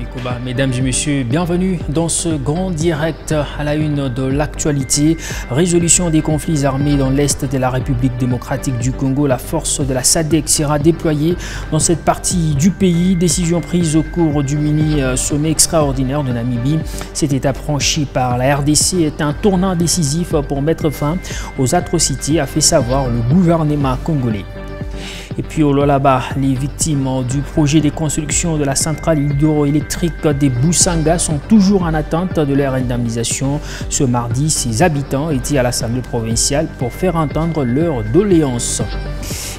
Mikoba. Mesdames et messieurs, bienvenue dans ce grand direct à la une de l'actualité. Résolution des conflits armés dans l'Est de la République démocratique du Congo. La force de la SADC sera déployée dans cette partie du pays. Décision prise au cours du mini-sommet extraordinaire de Namibie. Cette étape franchie par la RDC est un tournant décisif pour mettre fin aux atrocités, a fait savoir le gouvernement congolais. Et puis au Lualaba, les victimes du projet de construction de la centrale hydroélectrique des Boussanga sont toujours en attente de leur indemnisation. Ce mardi, ces habitants étaient à l'Assemblée provinciale pour faire entendre leurs doléances.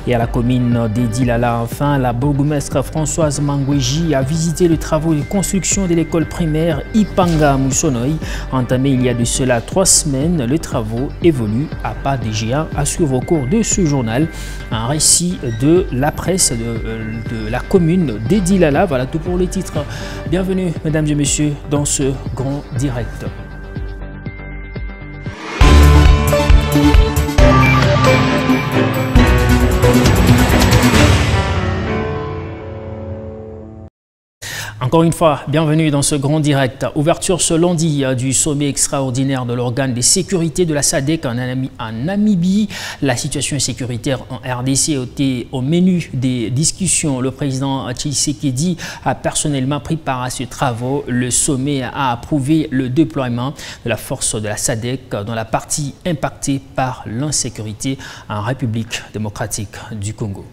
Et à la commune d'Edilala, enfin, la bourgmestre Françoise Mangweji a visité les travaux de construction de l'école primaire Ipanga Moussonoï. Entamé il y a de cela 3 semaines, les travaux évoluent à pas de géant. À suivre au cours de ce journal, un récit de la presse de la commune d'Edilala. Voilà tout pour les titres. Bienvenue, mesdames et messieurs, dans ce grand direct. Encore une fois, bienvenue dans ce grand direct. Ouverture ce lundi du sommet extraordinaire de l'organe de sécurité de la SADC en Namibie. La situation sécuritaire en RDC était au menu des discussions. Le président Tshisekedi a personnellement pris part à ces travaux. Le sommet a approuvé le déploiement de la force de la SADC dans la partie impactée par l'insécurité en République démocratique du Congo.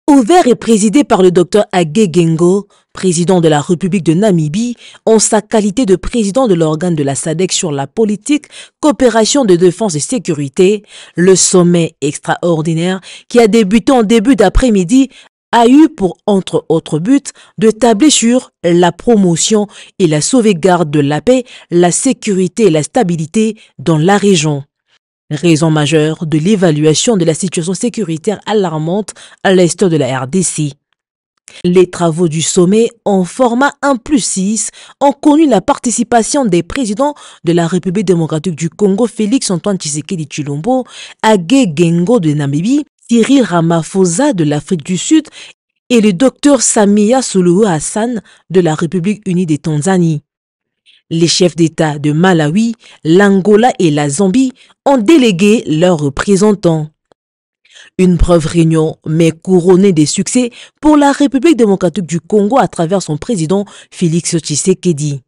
Ouvert et présidé par le Dr Hage Geingob, président de la République de Namibie, en sa qualité de président de l'organe de la SADC sur la politique, coopération de défense et sécurité, le sommet extraordinaire qui a débuté en début d'après-midi a eu pour, entre autres buts, de tabler sur la promotion et la sauvegarde de la paix, la sécurité et la stabilité dans la région. Raison majeure de l'évaluation de la situation sécuritaire alarmante à l'est de la RDC. Les travaux du sommet en format 1+6 ont connu la participation des présidents de la République démocratique du Congo, Félix Antoine Tshisekedi Tshilombo, Hage Geingob de Namibie, Cyril Ramaphosa de l'Afrique du Sud et le Dr Samia Suluhu Hassan de la République unie des Tanzanie. Les chefs d'État de Malawi, l'Angola et la Zambie ont délégué leurs représentants. Une brève réunion, mais couronnée des succès pour la République démocratique du Congo à travers son président Félix Tshisekedi.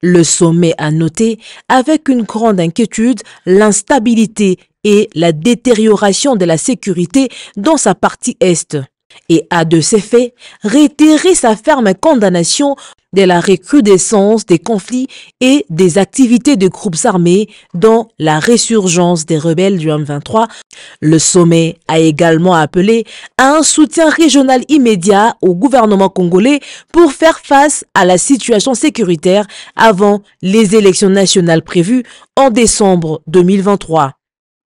Le sommet a noté avec une grande inquiétude l'instabilité et la détérioration de la sécurité dans sa partie est et a de ces faits réitéré sa ferme condamnation de la recrudescence des conflits et des activités de groupes armés dans la résurgence des rebelles du M23. Le sommet a également appelé à un soutien régional immédiat au gouvernement congolais pour faire face à la situation sécuritaire avant les élections nationales prévues en décembre 2023.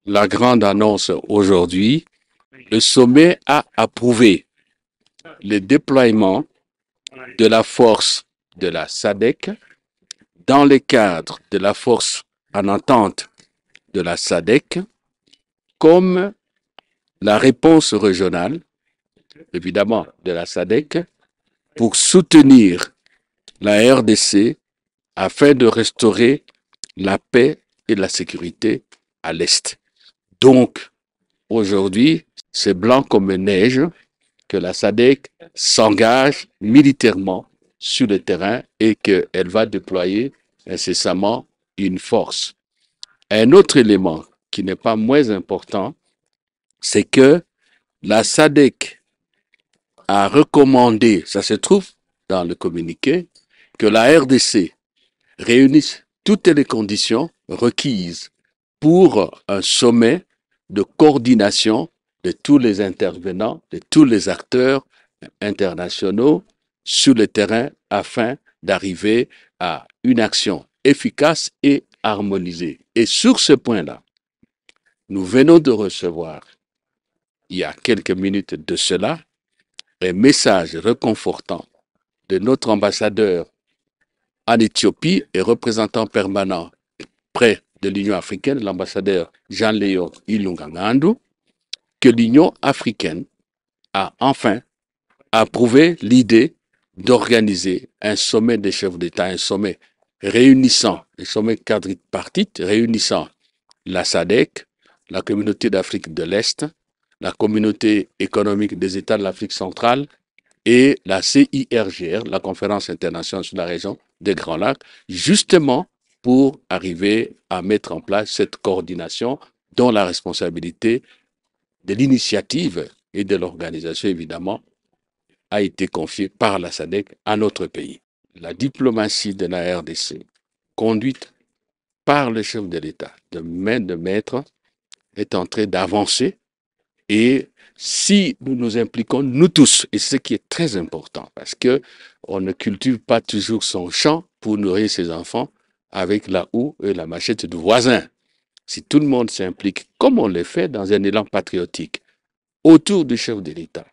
La grande annonce aujourd'hui, le sommet a approuvé le déploiement de la force de la SADC dans le cadre de la force en entente de la SADC comme la réponse régionale, évidemment, de la SADC pour soutenir la RDC afin de restaurer la paix et la sécurité à l'Est. Donc, aujourd'hui, c'est blanc comme neige que la SADC s'engage militairement sur le terrain et qu'elle va déployer incessamment une force. Un autre élément qui n'est pas moins important, c'est que la SADC a recommandé, ça se trouve dans le communiqué, que la RDC réunisse toutes les conditions requises pour un sommet de coordination de tous les intervenants, de tous les acteurs internationaux sur le terrain afin d'arriver à une action efficace et harmonisée. Et sur ce point-là, nous venons de recevoir, il y a quelques minutes de cela, un message réconfortant de notre ambassadeur en Éthiopie et représentant permanent près de l'Union africaine, l'ambassadeur Jean-Léon Ilunga Ngandu, que l'Union africaine a enfin approuvé l'idée d'organiser un sommet des chefs d'État, un sommet quadripartite réunissant la SADC, la communauté d'Afrique de l'Est, la communauté économique des États de l'Afrique centrale et la CIRGR, la Conférence internationale sur la région des Grands Lacs, justement pour arriver à mettre en place cette coordination dont la responsabilité de l'initiative et de l'organisation, évidemment, a été confiée par la SADC à notre pays. La diplomatie de la RDC, conduite par le chef de l'État, de main de maître, est en train d'avancer. Et si nous nous impliquons, nous tous, et c'est ce qui est très important, parce qu'on ne cultive pas toujours son champ pour nourrir ses enfants avec la houe et la machette du voisin. Si tout le monde s'implique, comme on le fait dans un élan patriotique, autour du chef de l'État,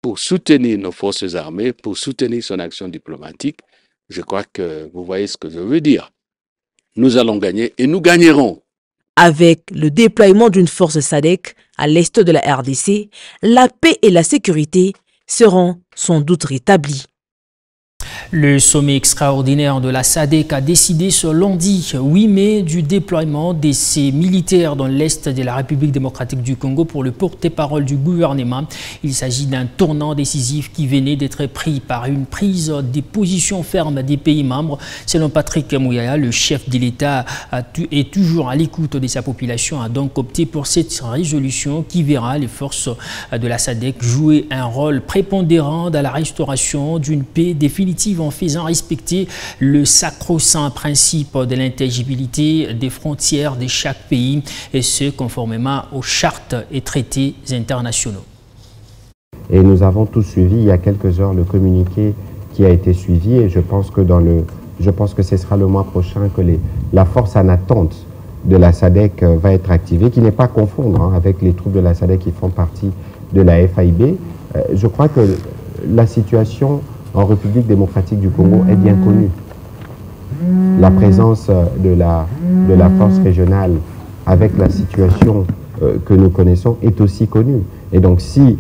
pour soutenir nos forces armées, pour soutenir son action diplomatique, je crois que vous voyez ce que je veux dire. Nous allons gagner et nous gagnerons. Avec le déploiement d'une force SADC à l'est de la RDC, la paix et la sécurité seront sans doute rétablies. Le sommet extraordinaire de la SADC a décidé ce lundi 8 mai du déploiement de ses militaires dans l'est de la République démocratique du Congo pour le porte-parole du gouvernement. Il s'agit d'un tournant décisif qui venait d'être pris par une prise de position ferme des pays membres. Selon Patrick Mouyaya, le chef de l'État est toujours à l'écoute de sa population, a donc opté pour cette résolution qui verra les forces de la SADC jouer un rôle prépondérant dans la restauration d'une paix définitive en faisant respecter le sacro-saint principe de l'intangibilité des frontières de chaque pays, et ce conformément aux chartes et traités internationaux. Et nous avons tous suivi il y a quelques heures le communiqué qui a été suivi, et je pense que ce sera le mois prochain que la force en attente de la SADC va être activée, qui n'est pas à confondre avec les troupes de la SADC qui font partie de la FAIB. Je crois que la situation en République démocratique du Congo est bien connue. La présence de la force régionale avec la situation que nous connaissons est aussi connue. Et donc si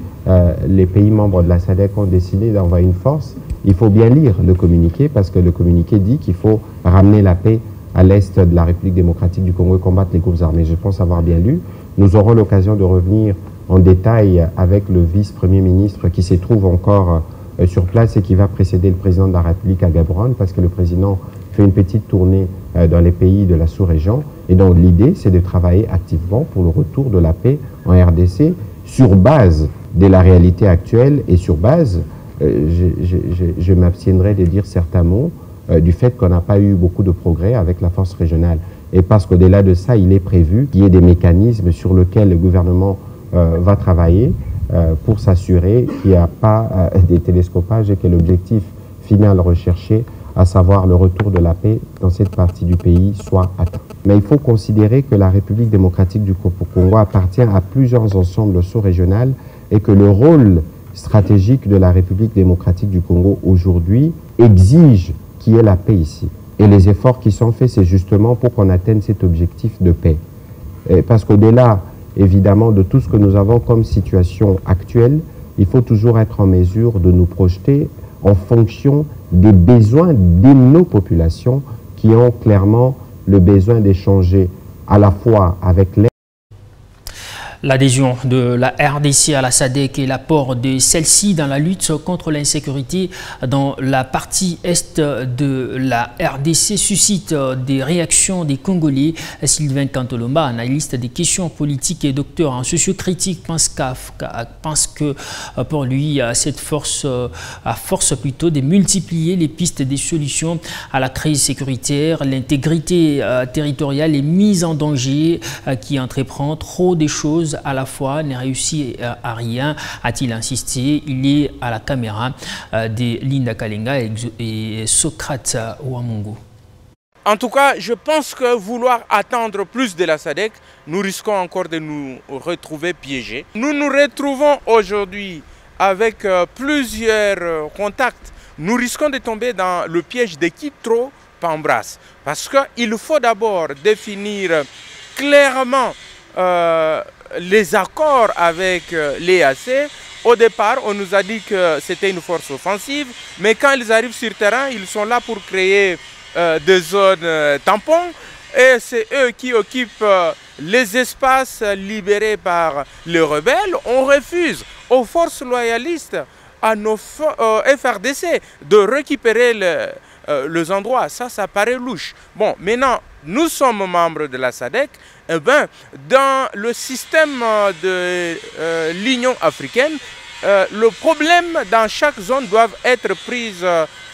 les pays membres de la SADC ont décidé d'envoyer une force, il faut bien lire le communiqué, parce que le communiqué dit qu'il faut ramener la paix à l'est de la République démocratique du Congo et combattre les groupes armés. Je pense avoir bien lu. Nous aurons l'occasion de revenir en détail avec le vice-premier ministre qui se trouve encore sur place et qui va précéder le président de la République à Gaborone, parce que le président fait une petite tournée dans les pays de la sous-région. Et donc l'idée, c'est de travailler activement pour le retour de la paix en RDC sur base de la réalité actuelle et sur base, je m'abstiendrai de dire certains mots, du fait qu'on n'a pas eu beaucoup de progrès avec la force régionale. Et parce qu'au-delà de ça, il est prévu qu'il y ait des mécanismes sur lesquels le gouvernement va travailler pour s'assurer qu'il n'y a pas des télescopages et que l'objectif final recherché, à savoir le retour de la paix dans cette partie du pays, soit atteint. Mais il faut considérer que la République démocratique du Congo appartient à plusieurs ensembles sous-régionaux et que le rôle stratégique de la République démocratique du Congo aujourd'hui exige qu'il y ait la paix ici. Et les efforts qui sont faits, c'est justement pour qu'on atteigne cet objectif de paix. Et parce qu'au-delà, évidemment, de tout ce que nous avons comme situation actuelle, il faut toujours être en mesure de nous projeter en fonction des besoins de nos populations qui ont clairement le besoin d'échanger à la fois avec les... L'adhésion de la RDC à la SADC et l'apport de celle-ci dans la lutte contre l'insécurité dans la partie est de la RDC suscite des réactions des Congolais. Sylvain Kantolomba, analyste des questions politiques et docteur en sociocritique, pense que pour lui, cette force a force plutôt de multiplier les pistes des solutions à la crise sécuritaire. L'intégrité territoriale est mise en danger, qui entreprend trop de choses à la fois, n'est réussi à rien, a-t-il insisté. Il est à la caméra de Linda Kalenga et Socrate Ouamungu. En tout cas, je pense que vouloir attendre plus de la SADC, nous risquons encore de nous retrouver piégés. Nous nous retrouvons aujourd'hui avec plusieurs contacts. Nous risquons de tomber dans le piège de qui trop parce qu'il faut d'abord définir clairement les accords avec l'EAC, au départ, on nous a dit que c'était une force offensive, mais quand ils arrivent sur le terrain, ils sont là pour créer des zones tampons, et c'est eux qui occupent les espaces libérés par les rebelles. On refuse aux forces loyalistes, à nos FRDC, de récupérer les endroits. Ça paraît louche. Bon, maintenant, nous sommes membres de la SADC. Eh bien, dans le système de l'Union africaine, le problème dans chaque zone doit être pris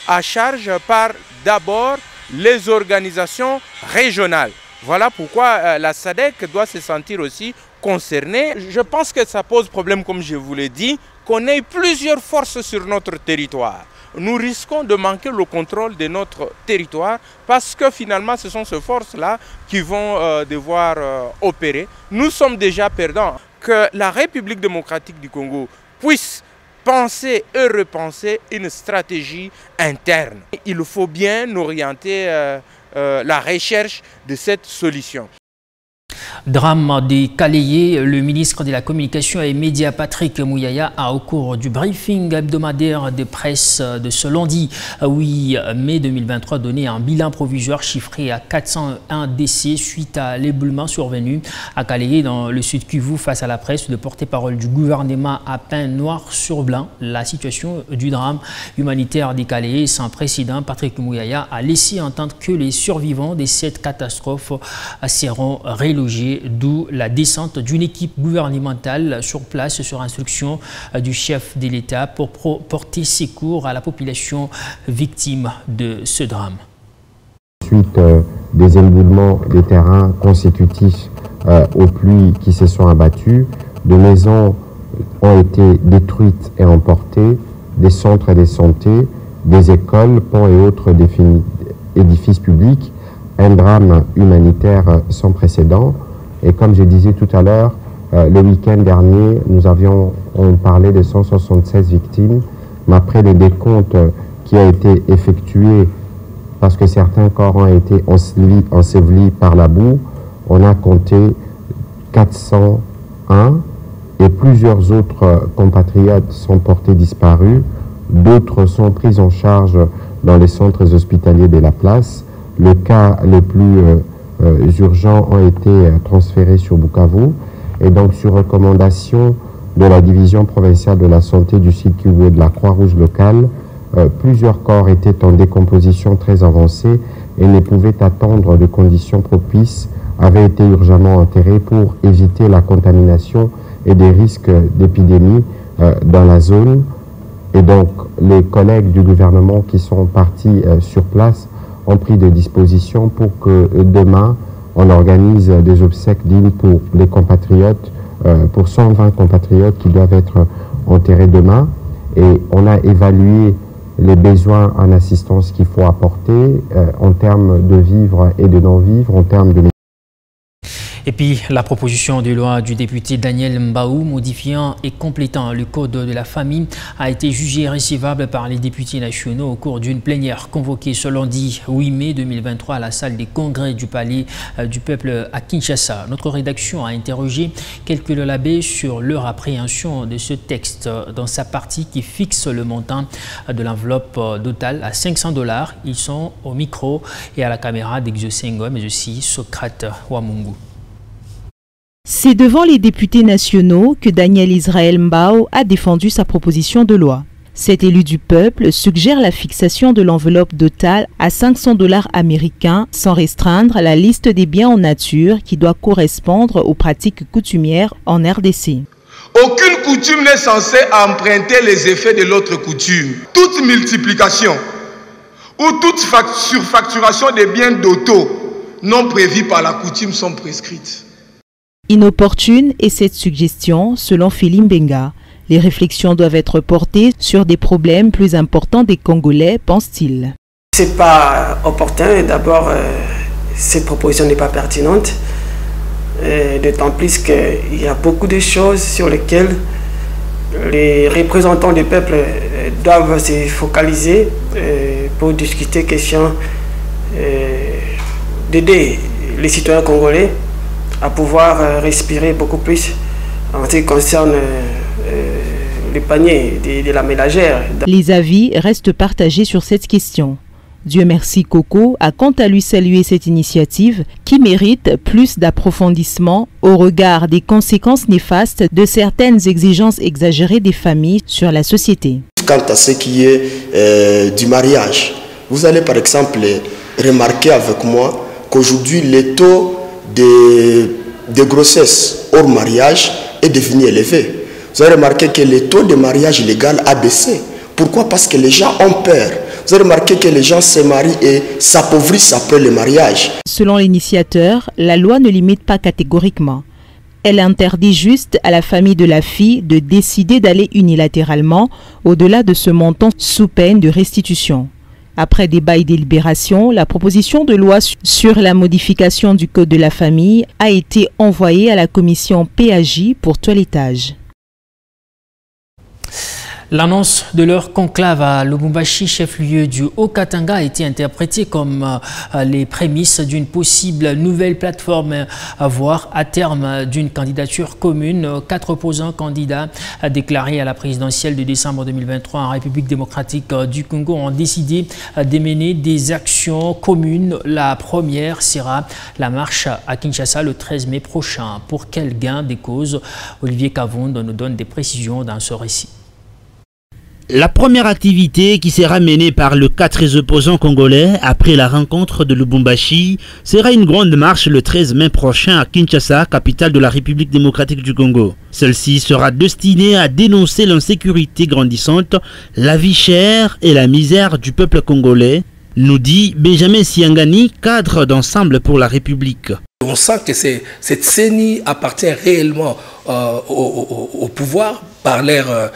à charge par d'abord les organisations régionales. Voilà pourquoi la SADC doit se sentir aussi concernée. Je pense que ça pose problème, comme je vous l'ai dit, qu'on ait plusieurs forces sur notre territoire. Nous risquons de manquer le contrôle de notre territoire parce que finalement ce sont ces forces-là qui vont devoir opérer. Nous sommes déjà perdants. Que la République démocratique du Congo puisse penser et repenser une stratégie interne. Il faut bien orienter la recherche de cette solution. Drame des Kaléyé, le ministre de la Communication et Médias Patrick Mouyaya a, au cours du briefing hebdomadaire de presse de ce lundi 8 mai 2023, donné un bilan provisoire chiffré à 401 décès suite à l'éboulement survenu à Kaléyé dans le sud Kivu. Face à la presse, le porte-parole du gouvernement a peint noir sur blanc la situation du drame humanitaire des Kaléyé sans précédent. Patrick Mouyaya a laissé entendre que les survivants de cette catastrophe seront relogés, d'où la descente d'une équipe gouvernementale sur place sur instruction du chef de l'État pour porter secours à la population victime de ce drame. Suite des éboulements des terrains consécutifs aux pluies qui se sont abattues, des maisons ont été détruites et emportées, des centres de santé, des écoles, ponts et autres édifices publics, un drame humanitaire sans précédent. Et comme je disais tout à l'heure, le week-end dernier, on parlait de 176 victimes, mais après le décompte qui a été effectué, parce que certains corps ont été ensevelis par la boue, on a compté 401 et plusieurs autres compatriotes sont portés disparus. D'autres sont pris en charge dans les centres hospitaliers de la place. Le cas les plus urgents ont été transférés sur Bukavu. Et donc, sur recommandation de la division provinciale de la santé du Sud Kivu et de la Croix-Rouge locale, plusieurs corps étaient en décomposition très avancée et ne pouvaient attendre de conditions propices, avaient été urgemment enterrés pour éviter la contamination et des risques d'épidémie dans la zone. Et donc, les collègues du gouvernement qui sont partis sur place ont pris des dispositions pour que demain, on organise des obsèques dignes pour les compatriotes, pour 120 compatriotes qui doivent être enterrés demain. Et on a évalué les besoins en assistance qu'il faut apporter en termes de vivres et de non-vivres, en termes de... Et puis, la proposition de loi du député Daniel Mbaou modifiant et complétant le code de la famille a été jugée recevable par les députés nationaux au cours d'une plénière convoquée ce lundi 8 mai 2023 à la salle des congrès du Palais du Peuple à Kinshasa. Notre rédaction a interrogé quelques labés sur leur appréhension de ce texte dans sa partie qui fixe le montant de l'enveloppe totale à $500. Ils sont au micro et à la caméra d'Exosengo, mais aussi Socrate Wamungu. C'est devant les députés nationaux que Daniel Israël Mbao a défendu sa proposition de loi. Cet élu du peuple suggère la fixation de l'enveloppe totale à $500 américains sans restreindre la liste des biens en nature qui doit correspondre aux pratiques coutumières en RDC. Aucune coutume n'est censée emprunter les effets de l'autre coutume. Toute multiplication ou toute surfacturation des biens d'auto non prévus par la coutume sont prescrites. Inopportune est cette suggestion, selon Philippe Benga. Les réflexions doivent être portées sur des problèmes plus importants des Congolais, pense-t-il. C'est pas opportun. D'abord, cette proposition n'est pas pertinente. D'autant plus qu'il y a beaucoup de choses sur lesquelles les représentants du peuple doivent se focaliser pour discuter question d'aider les citoyens congolais à pouvoir respirer beaucoup plus en ce qui concerne le panier de la ménagère. Les avis restent partagés sur cette question. Dieu merci Coco a quant à lui salué cette initiative qui mérite plus d'approfondissement au regard des conséquences néfastes de certaines exigences exagérées des familles sur la société. Quant à ce qui est du mariage, vous allez par exemple remarquer avec moi qu'aujourd'hui le taux de grossesse hors mariage est devenu élevé. Vous avez remarqué que le taux de mariage légal a baissé. Pourquoi? Parce que les gens ont peur. Vous avez remarqué que les gens se marient et s'appauvrissent après le mariage. Selon l'initiateur, la loi ne limite pas catégoriquement. Elle interdit juste à la famille de la fille de décider d'aller unilatéralement au-delà de ce montant sous peine de restitution. Après débat et délibération, la proposition de loi sur la modification du Code de la famille a été envoyée à la commission PAJ pour toilettage. L'annonce de leur conclave à Lubumbashi, chef-lieu du Haut-Katanga, a été interprétée comme les prémices d'une possible nouvelle plateforme, voire à terme d'une candidature commune. 4 opposants candidats déclarés à la présidentielle de décembre 2023 en République démocratique du Congo ont décidé de mener des actions communes. La première sera la marche à Kinshasa le 13 mai prochain. Pour quel gain des causes? Olivier Kavonde nous donne des précisions dans ce récit. La première activité qui sera menée par les 4 opposants congolais après la rencontre de Lubumbashi sera une grande marche le 13 mai prochain à Kinshasa, capitale de la République démocratique du Congo. Celle-ci sera destinée à dénoncer l'insécurité grandissante, la vie chère et la misère du peuple congolais, nous dit Benjamin Siangani, cadre d'Ensemble pour la République. On sent que cette CENI appartient réellement au pouvoir par leur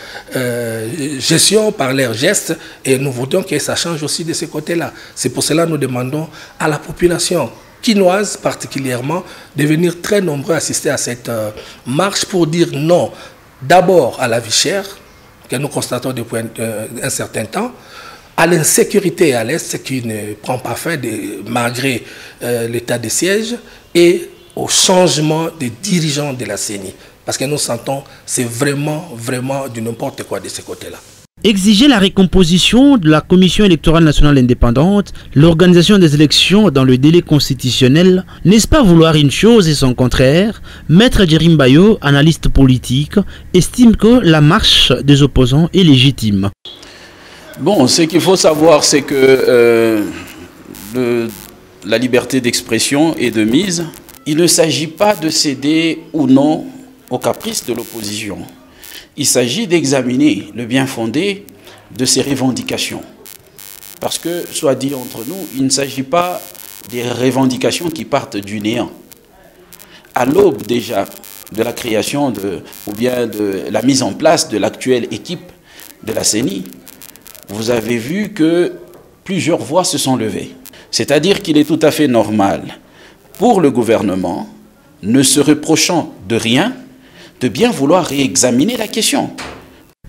gestion, par leurs gestes, et nous voudrions que ça change aussi de ce côté-là. C'est pour cela que nous demandons à la population quinoise particulièrement de venir très nombreux assister à cette marche pour dire non d'abord à la vie chère, que nous constatons depuis un certain temps, à l'insécurité à l'Est qui ne prend pas fin malgré l'état de siège, et au changement des dirigeants de la CENI. Parce que nous sentons c'est vraiment du n'importe quoi de ce côté-là. Exiger la récomposition de la Commission électorale nationale indépendante, l'organisation des élections dans le délai constitutionnel, n'est-ce pas vouloir une chose et son contraire? Maître Djerim Bayo, analyste politique, estime que la marche des opposants est légitime. Bon, ce qu'il faut savoir, c'est que la liberté d'expression est de mise. Il ne s'agit pas de céder ou non aux caprices de l'opposition. Il s'agit d'examiner le bien fondé de ces revendications. Parce que, soit dit entre nous, il ne s'agit pas des revendications qui partent du néant. À l'aube déjà de la création ou bien de la mise en place de l'actuelle équipe de la CENI, vous avez vu que plusieurs voix se sont levées. C'est-à-dire qu'il est tout à fait normal pour le gouvernement, ne se reprochant de rien, de bien vouloir réexaminer la question.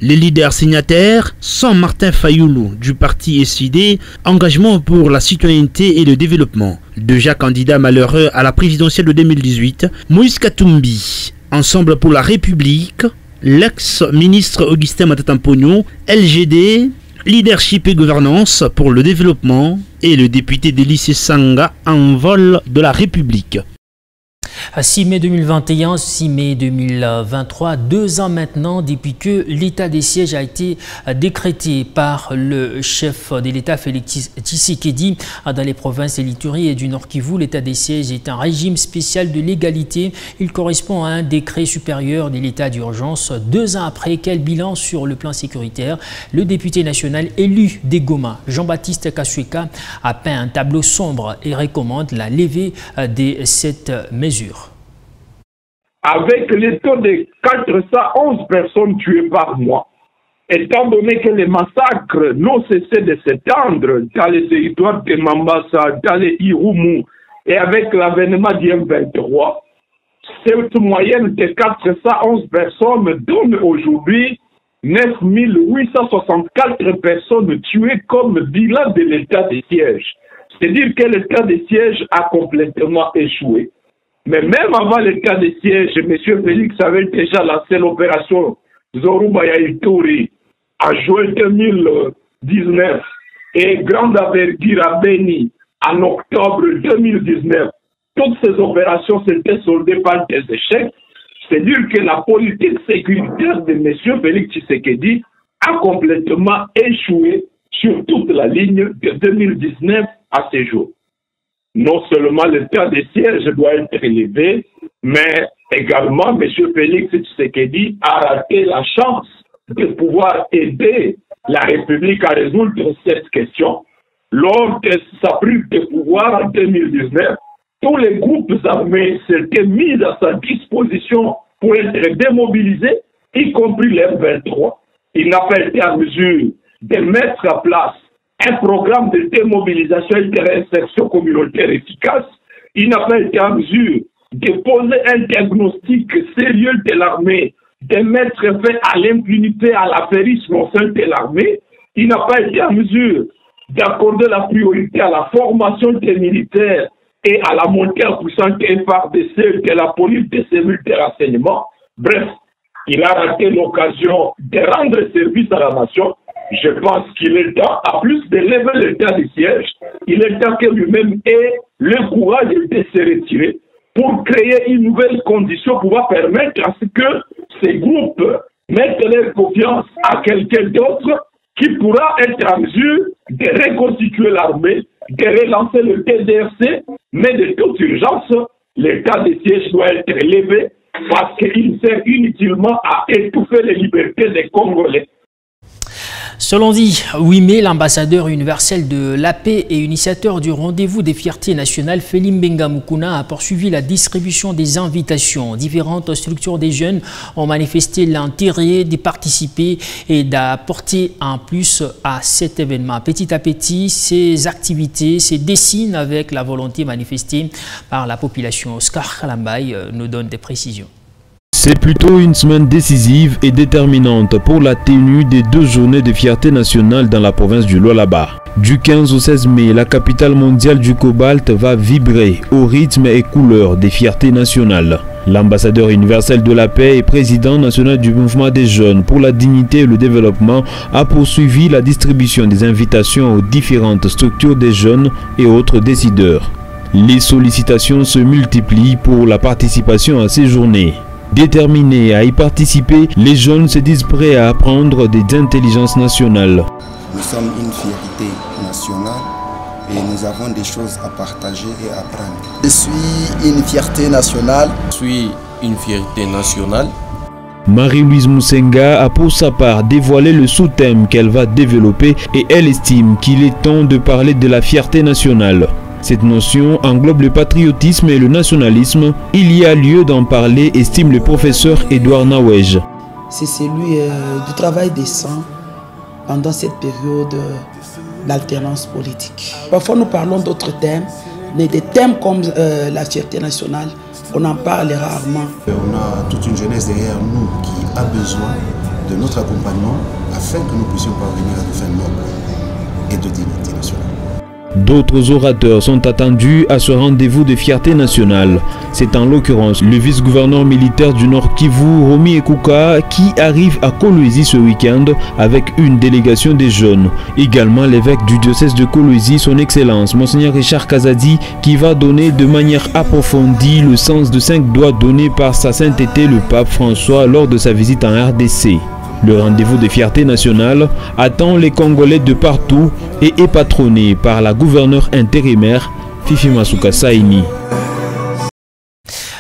Les leaders signataires sont Martin Fayoulou du parti SID, Engagement pour la citoyenneté et le développement. Déjà candidat malheureux à la présidentielle de 2018, Moïse Katumbi, Ensemble pour la République, l'ex-ministre Augustin Matata-Mpogno, LGD, Leadership et Gouvernance pour le développement et le député Délice Sanga, Envol de la République. 6 mai 2021, 6 mai 2023, 2 ans maintenant depuis que l'état des sièges a été décrété par le chef de l'État Félix Tshisekedi dans les provinces de l'Ituri et du Nord Kivu. L'état des sièges est un régime spécial de légalité. Il correspond à un décret supérieur de l'état d'urgence. 2 ans après, quel bilan sur le plan sécuritaire? Le député national élu des Goma, Jean-Baptiste Kasueka, a peint un tableau sombre et recommande la levée de cette mesure. Avec les taux de 411 personnes tuées par mois, étant donné que les massacres n'ont cessé de s'étendre dans les territoires de Mambasa, dans les Irumu, et avec l'avènement du M23, cette moyenne de 411 personnes donne aujourd'hui 9 864 personnes tuées comme bilan de l'état de siège. C'est-à-dire que l'état de siège a complètement échoué. Mais même avant l'état de siège, M. Félix avait déjà lancé l'opération Zorubaya Ituri en juin 2019 et Grande Envergure à Beni en octobre 2019. Toutes ces opérations s'étaient soldées par des échecs. C'est dire que la politique sécuritaire de M. Félix Tshisekedi a complètement échoué sur toute la ligne de 2019 à ce jour. Non seulement l'état de siège doit être élevé, mais également M. Félix Tshisekedi a raté la chance de pouvoir aider la République à résoudre cette question. Lors de sa prise de pouvoir en 2019, tous les groupes armés s'étaient mis à sa disposition pour être démobilisés, y compris les M23. Il n'a pas été en mesure de mettre en place un programme de démobilisation et de réinsertion communautaire efficace. Il n'a pas été en mesure de poser un diagnostic sérieux de l'armée, de mettre fin à l'impunité, à l'affairisme au sein de l'armée. Il n'a pas été en mesure d'accorder la priorité à la formation des militaires et à la montée en puissance des FARDC, de la police des cellules de renseignement. Bref, il a raté l'occasion de rendre service à la nation. Je pense qu'il est temps, à plus de lever l'état de siège, il est temps que lui-même ait le courage de se retirer pour créer une nouvelle condition pour pouvoir permettre à ce que ces groupes mettent leur confiance à quelqu'un d'autre qui pourra être en mesure de reconstituer l'armée, de relancer le TDRC, mais de toute urgence, l'état de siège doit être levé parce qu'il sert inutilement à étouffer les libertés des Congolais. Ce lundi 8 mai, l'ambassadeur universel de la paix et initiateur du rendez-vous des fiertés nationales, Félix Mbenga Mukuna, a poursuivi la distribution des invitations. Différentes structures des jeunes ont manifesté l'intérêt d'y participer et d'apporter un plus à cet événement. Petit à petit, ces activités se dessinent avec la volonté manifestée par la population. Oscar Kalambay nous donne des précisions. C'est plutôt une semaine décisive et déterminante pour la tenue des 2 journées de fierté nationale dans la province du Lualaba. Du 15 au 16 mai, la capitale mondiale du cobalt va vibrer au rythme et couleur des fiertés nationales. L'ambassadeur universel de la paix et président national du mouvement des jeunes pour la dignité et le développement a poursuivi la distribution des invitations aux différentes structures des jeunes et autres décideurs. Les sollicitations se multiplient pour la participation à ces journées. Déterminés à y participer, les jeunes se disent prêts à apprendre des intelligences nationales. Nous sommes une fierté nationale et nous avons des choses à partager et à apprendre. Je suis une fierté nationale. Je suis une fierté nationale. Marie-Louise Moussenga a pour sa part dévoilé le sous-thème qu'elle va développer et elle estime qu'il est temps de parler de la fierté nationale. Cette notion englobe le patriotisme et le nationalisme. Il y a lieu d'en parler, estime le professeur Edouard Nawej. C'est celui du travail des sangs pendant cette période d'alternance politique. Parfois nous parlons d'autres thèmes, mais des thèmes comme la fierté nationale, on en parle rarement. On a toute une jeunesse derrière nous qui a besoin de notre accompagnement afin que nous puissions parvenir à des fins nobles et de dignité nationale. D'autres orateurs sont attendus à ce rendez-vous de fierté nationale. C'est en l'occurrence le vice-gouverneur militaire du Nord Kivu, Romy Ekouka, qui arrive à Kolwezi ce week-end avec une délégation des jeunes. Également l'évêque du diocèse de Kolwezi, son excellence, Monseigneur Richard Kazadi, qui va donner de manière approfondie le sens de 5 doigts donnés par sa sainteté le pape François lors de sa visite en RDC. Le rendez-vous de fierté nationale attend les Congolais de partout et est patronné par la gouverneure intérimaire Fifi Masuka Saini.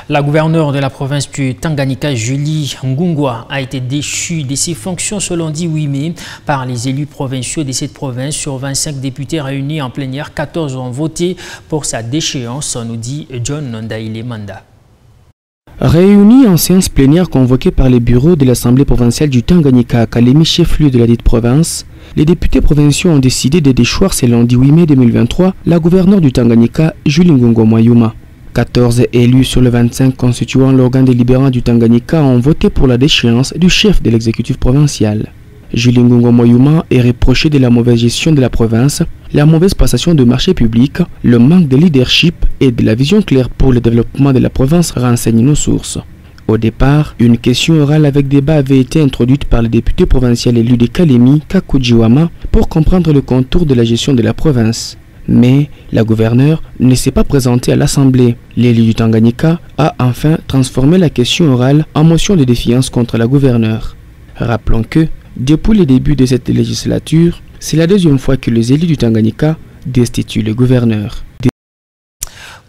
La gouverneure de la province du Tanganyika, Julie Ngungwa, a été déchue de ses fonctions ce lundi 8 mai par les élus provinciaux de cette province. Sur 25 députés réunis en plénière, 14 ont voté pour sa déchéance, nous dit John Ndaïle Manda. Réunis en séance plénière convoquée par les bureaux de l'Assemblée provinciale du Tanganyika à Kalemi, chef-lieu de la dite province, les députés provinciaux ont décidé de déchoir ce lundi 8 mai 2023 la gouverneure du Tanganyika, Julie Ngungwa Mwayuma. 14 élus sur les 25 constituant l'organe délibérant du Tanganyika ont voté pour la déchéance du chef de l'exécutif provincial. Julie Ngungwa Mwayuma est reproché de la mauvaise gestion de la province la mauvaise passation de marchés publics, le manque de leadership et de la vision claire pour le développement de la province, renseignent nos sources. Au départ, une question orale avec débat avait été introduite par le député provincial élu de Kalemi, Kakujiwama, pour comprendre le contour de la gestion de la province. Mais la gouverneure ne s'est pas présentée à l'Assemblée. L'élu du Tanganyika a enfin transformé la question orale en motion de défiance contre la gouverneure. Rappelons que, depuis le début de cette législature, c'est la deuxième fois que les élus du Tanganyika destituent le gouverneur.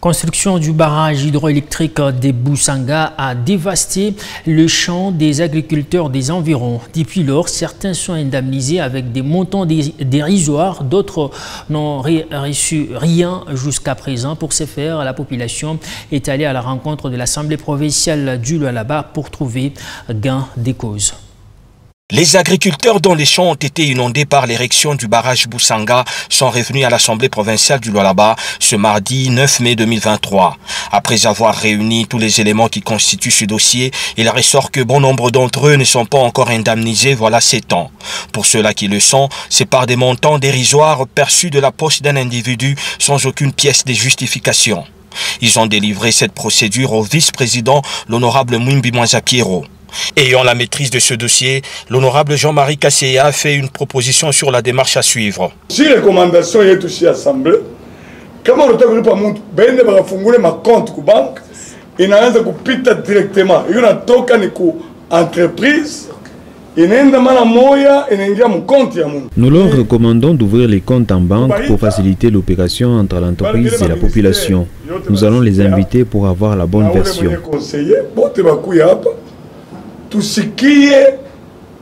Construction du barrage hydroélectrique des Boussanga a dévasté le champ des agriculteurs des environs. Depuis lors, certains sont indemnisés avec des montants dérisoires, d'autres n'ont reçu rien jusqu'à présent. Pour ce faire, la population est allée à la rencontre de l'Assemblée provinciale du Lualaba pour trouver gain des causes. Les agriculteurs dont les champs ont été inondés par l'érection du barrage Boussanga sont revenus à l'Assemblée provinciale du Lualaba ce mardi 9 mai 2023. Après avoir réuni tous les éléments qui constituent ce dossier, il ressort que bon nombre d'entre eux ne sont pas encore indemnisés voilà 7 ans. Pour ceux-là qui le sont, c'est par des montants dérisoires perçus de la poche d'un individu sans aucune pièce de justification. Ils ont délivré cette procédure au vice-président, l'honorable Mwimbi Mwanzapiero. Ayant la maîtrise de ce dossier, l'honorable Jean-Marie Kasseya a fait une proposition sur la démarche à suivre. Si les recommandations sont touchées à l'Assemblée, comment on peut faire ma compte à la banque et on a directement une entreprise. Nous leur recommandons d'ouvrir les comptes en banque pour faciliter l'opération entre l'entreprise et la population. Nous allons les inviter pour avoir la bonne version. Tout ce qui est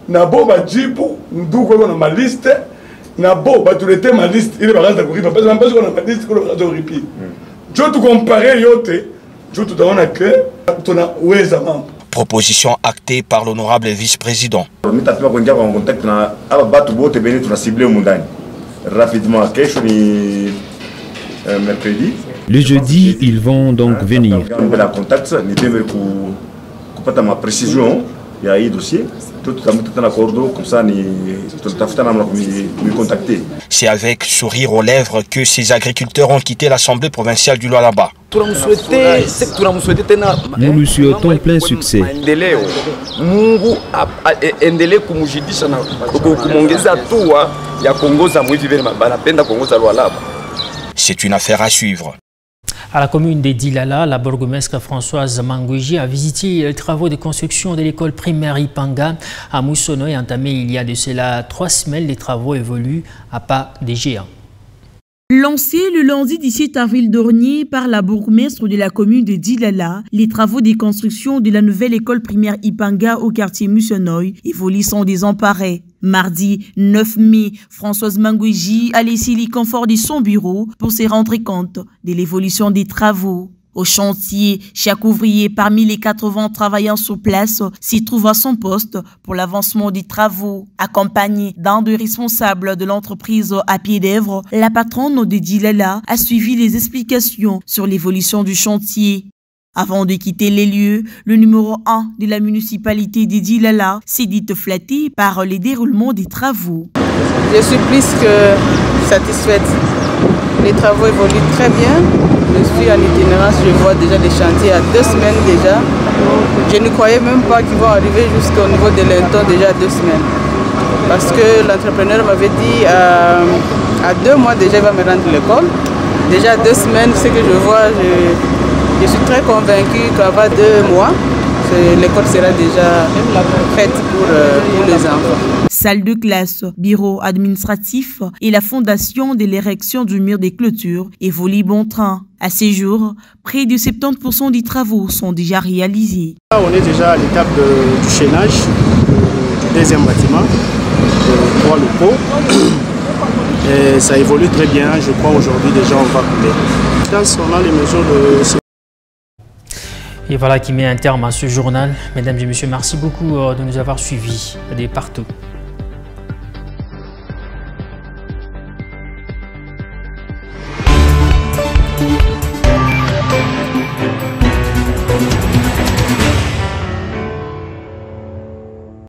nabo bajibu nduko na ma liste nabo batulete ma liste ile bakaanza kuripa parce que on a ma liste ko bakaanza kuripi jo tu comparer yote jo tu taona que tuna weza mambo. Proposition actée par l'honorable vice-président. Nitapima kuingia en contact na aba batu bote beni tuna ciblé mundani rapidement kesho ni mercredi. Le jeudi, ils vont donc venir. La contact ni dembe ku kupata ma précision. Il y a un dossier, tout comme ça, contacter. C'est avec sourire aux lèvres que ces agriculteurs ont quitté l'Assemblée provinciale du Lualaba. Nous lui souhaitons plein succès. C'est une affaire à suivre. À la commune de Dilala, la bourgmestre Françoise Mangouji a visité les travaux de construction de l'école primaire Ipanga à Moussono et entamé il y a de cela 3 semaines. Les travaux évoluent à pas des géants. Lancé le lundi 17 avril dernier par la bourgmestre de la commune de Dilala, les travaux de construction de la nouvelle école primaire Ipanga au quartier Moussonoy évoluent sans désemparés. Mardi 9 mai, Françoise Mangouji a laissé les conforts de son bureau pour se rendre compte de l'évolution des travaux. Au chantier, chaque ouvrier parmi les 80 travaillant sur place s'y trouve à son poste pour l'avancement des travaux. Accompagnée d'un des responsables de l'entreprise à pied d'œuvre, la patronne de Dilala a suivi les explications sur l'évolution du chantier. Avant de quitter les lieux, le numéro 1 de la municipalité de Dilala s'est dit flatté par les déroulements des travaux. Je suis plus que satisfaite. Les travaux évoluent très bien. Je suis en itinérance, je vois déjà des chantiers à 2 semaines déjà. Je ne croyais même pas qu'ils vont arriver jusqu'au niveau de l'Inton déjà à 2 semaines. Parce que l'entrepreneur m'avait dit à 2 mois déjà il va me rendre l'école. Déjà 2 semaines, ce que je vois, je suis très convaincue qu'avant 2 mois, l'école sera déjà prête pour les enfants. Salle de classe, bureau administratif et la fondation de l'érection du mur des clôtures évoluent bon train. À ces jours, près de 70% des travaux sont déjà réalisés. On est déjà à l'étape du chaînage du 2e bâtiment, de 3 locaux. Et ça évolue très bien, je crois aujourd'hui déjà on va couler. On a les mesures de... Et voilà qui met un terme à ce journal. Mesdames et messieurs, merci beaucoup de nous avoir suivis de partout.